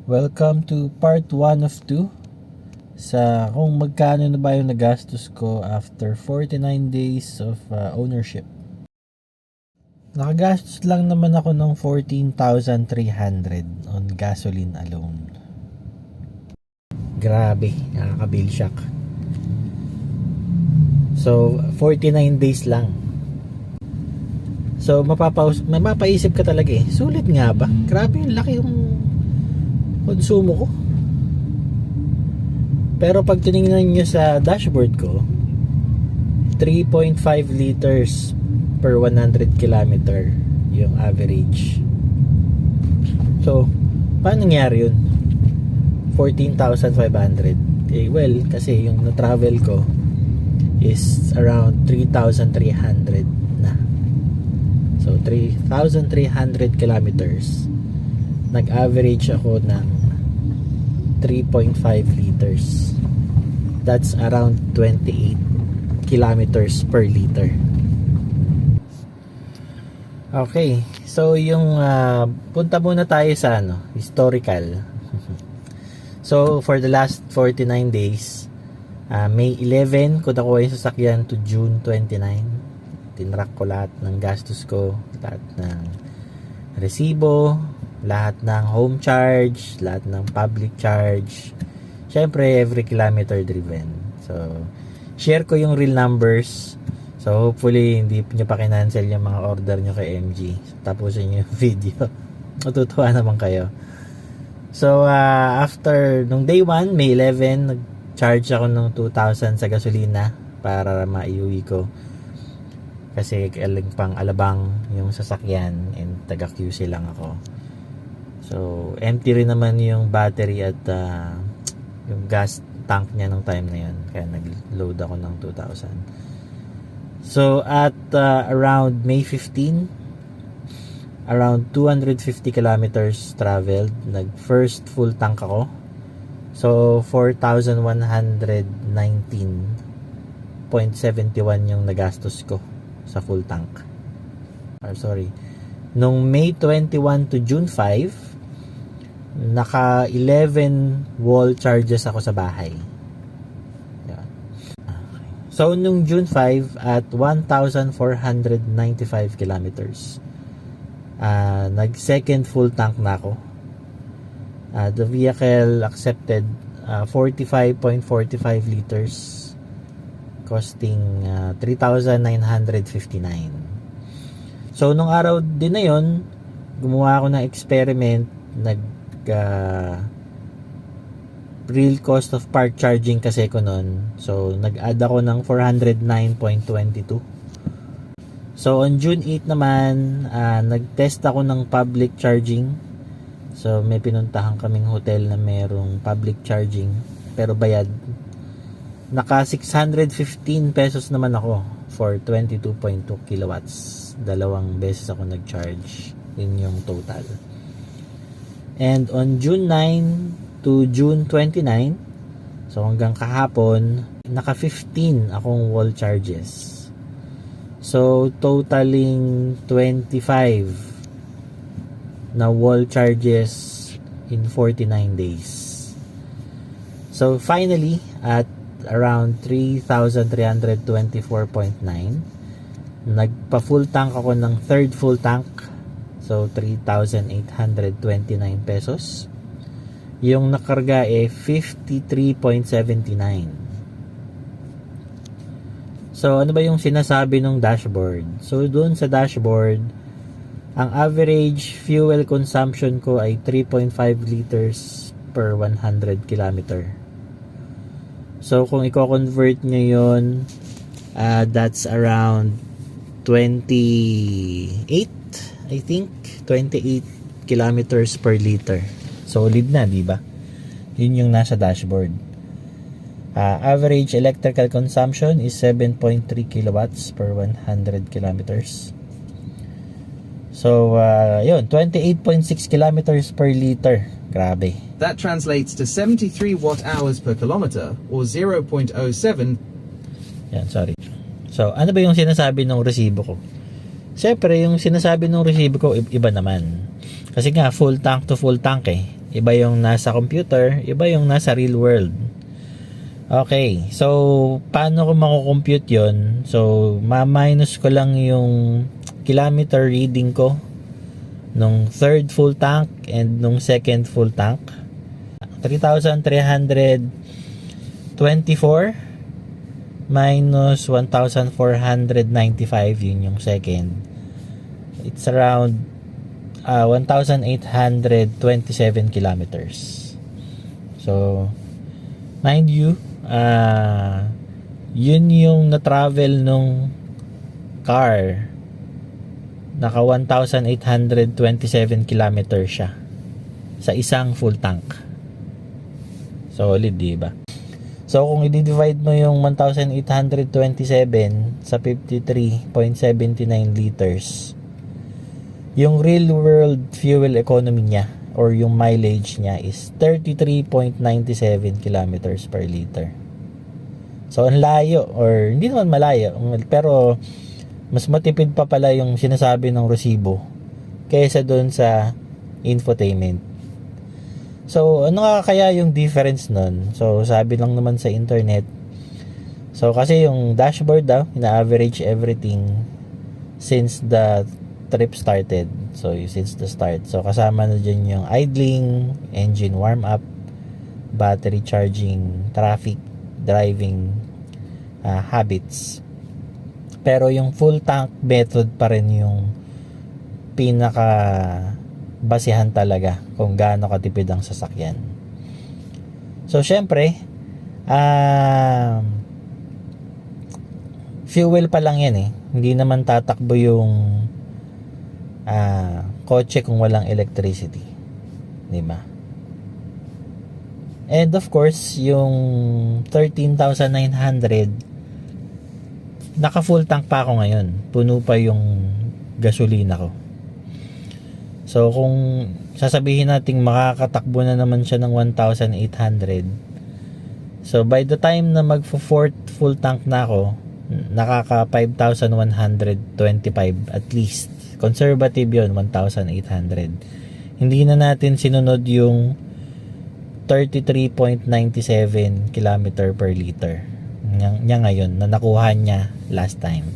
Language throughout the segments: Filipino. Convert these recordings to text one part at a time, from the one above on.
Welcome to part 1 of 2 sa kung magkano na ba yung nagastos ko after 49 days of ownership. Nakagastos lang naman ako ng 14,300 on gasoline alone. Grabe, nakaka-bill shock. So, 49 days lang. So, mapapaisip ka talaga eh. Sulit nga ba? Grabe yung laki yung konsumo ko. Pero pag tinignan nyo sa dashboard ko, 3.5 liters per 100 kilometer yung average. So, paano nangyari yun? 14,500. Eh, well, kasi yung na-travel ko is around 3,300 na. So, 3,300 kilometers. Nag-average ako ng 3.5 liters. That's around 28 kilometers per liter. Okay. So, yung punta muna tayo sa historical. So, for the last 49 days, May 11 ko nakuha yung sasakyan to June 29. Tinrack ko lahat ng gastos ko, lahat ng resibo, lahat ng home charge, lahat ng public charge, syempre every kilometer driven. So, share ko yung real numbers. So, hopefully hindi nyo pa kinancel yung mga order nyo kay MG. Tapusin nyo yung video. Matutuwa naman kayo. So, after nung day 1, May 11, nag-charge ako ng 2,000 sa gasolina para maiuwi ko. Kasi galing pang Alabang yung sasakyan and taga QC lang ako. So, empty rin naman yung battery at yung gas tank niya nung time na yun. Kaya nag-load ako ng 2,000. So, at around May 15, around 250 kilometers traveled. Nag-first full tank ako. So, 4,119.71 yung nagastos ko sa full tank. Nung May 21 to June 5, naka 11 wall charges ako sa bahay. Yan. Okay. So, nung June 5 at 1,495 kilometers, nag second full tank na ako. The vehicle accepted 45.45 liters costing 3,959. So, nung araw din na yon, gumawa ako ng experiment. Real cost of park charging kasi ko nun. So, nag-add ako ng 409.22. So, on June 8 naman, nag-test ako ng public charging. So, may pinuntahan kaming hotel na merong public charging, pero bayad. Naka 615 pesos naman ako for 22.2 kilowatts. Dalawang beses ako nag-charge. Yun yung total. And on June 9 to June 29, so hanggang kahapon, naka 15 akong wall charges. So, totaling 25 na wall charges in 49 days. So, finally, at around 3,324.9, nagpa-full tank ako ng third full tank. So, 3,829 pesos. Yung nakarga 53.79. So, ano ba yung sinasabi ng dashboard? So, doon sa dashboard, ang average fuel consumption ko ay 3.5 liters per 100 kilometer. So, kung i-convert nyo yun, that's around 28, I think. 28 kilometers per liter. Solid na, di ba? Yun yung nasa dashboard. Average electrical consumption is 7.3 kilowatts per 100 kilometers. So, yun, 28.6 kilometers per liter. Grabe. That translates to 73 watt-hours per kilometer or 0.07. Yan, sorry. So, ano ba yung sinasabi ng resibo ko? Siyempre, yung sinasabi ng resibo ko, iba naman. Kasi nga, full tank to full tank eh. Iba yung nasa computer, iba yung nasa real world. Okay, so paano ko mako-compute yon? So, ma-minus ko lang yung kilometer reading ko nung third full tank and nung second full tank. 3,324 minus 1,495, yun yung second. It's around 1,827 kilometers. So, mind you, yun yung na-travel nung car. Naka 1,827 kilometers siya sa isang full tank. Solid, di ba? So, kung i-divide mo yung 1,827 sa 53.79 liters, yung real world fuel economy niya or yung mileage niya is 33.97 kilometers per liter. So, ang layo, or hindi naman malayo, pero mas matipid pa pala yung sinasabi ng resibo kaysa doon sa infotainment. So, ano nga kaya yung difference nun? So, sabi lang naman sa internet. So, kasi yung dashboard daw, ina-average everything since the trip started. So, since the start. So, kasama na dyan yung idling, engine warm-up, battery charging, traffic, driving habits. Pero yung full tank method pa rin yung pinaka basihan talaga kung gaano katipid ang sasakyan. So, syempre, fuel pa lang yan eh. Hindi naman tatakbo yung kotse kung walang electricity. Diba? And of course, yung 13,900, naka full tank pa ako ngayon. Puno pa yung gasolina ko. So, kung sasabihin nating makakatakbo na naman siya ng 1,800, so by the time na mag-fourth full tank na ako, nakaka 5,125 at least. Conservative yun, 1,800. Hindi na natin sinunod yung 33.97 kilometer per liter niya ngayon na nakuha niya last time.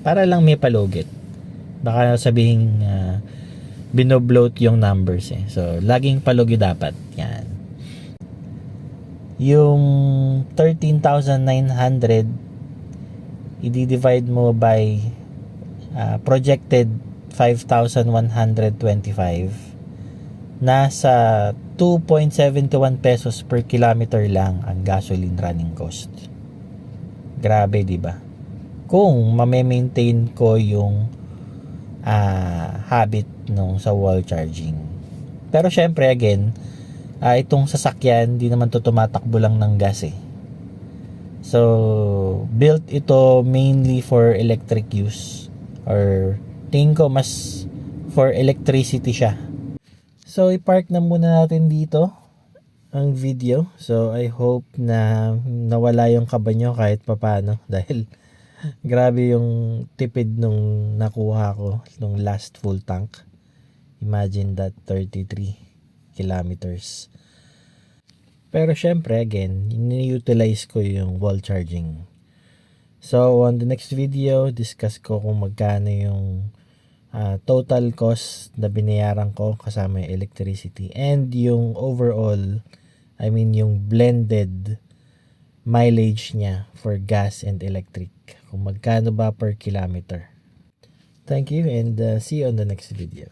Para lang may palugit. Baka sabihin binobloat yung numbers eh. So, laging palugi dapat. Yan. Yung 13,900 i-divide mo by projected 5,125, nasa 2.71 pesos per kilometer lang ang gasoline running cost. Grabe, di ba? Kung mame-maintain ko yung habit nung sa wall charging. Pero syempre again, itong sasakyan di naman to tumatakbo lang ng gas eh. So, built ito mainly for electric use, or tingin ko mas for electricity siya. So, i-park na muna natin dito ang video. So, I hope na nawala yung kaba nyo kahit papano dahil grabe yung tipid nung nakuha ko nung last full tank. Imagine that, 33 kilometers. Pero syempre again, ini-utilize ko yung wall charging. So on the next video, discuss ko kung magkano yung total cost na binayaran ko kasama yung electricity and yung overall, I mean yung blended mileage niya for gas and electric. Kung magkano ba per kilometer. Thank you and see you on the next video.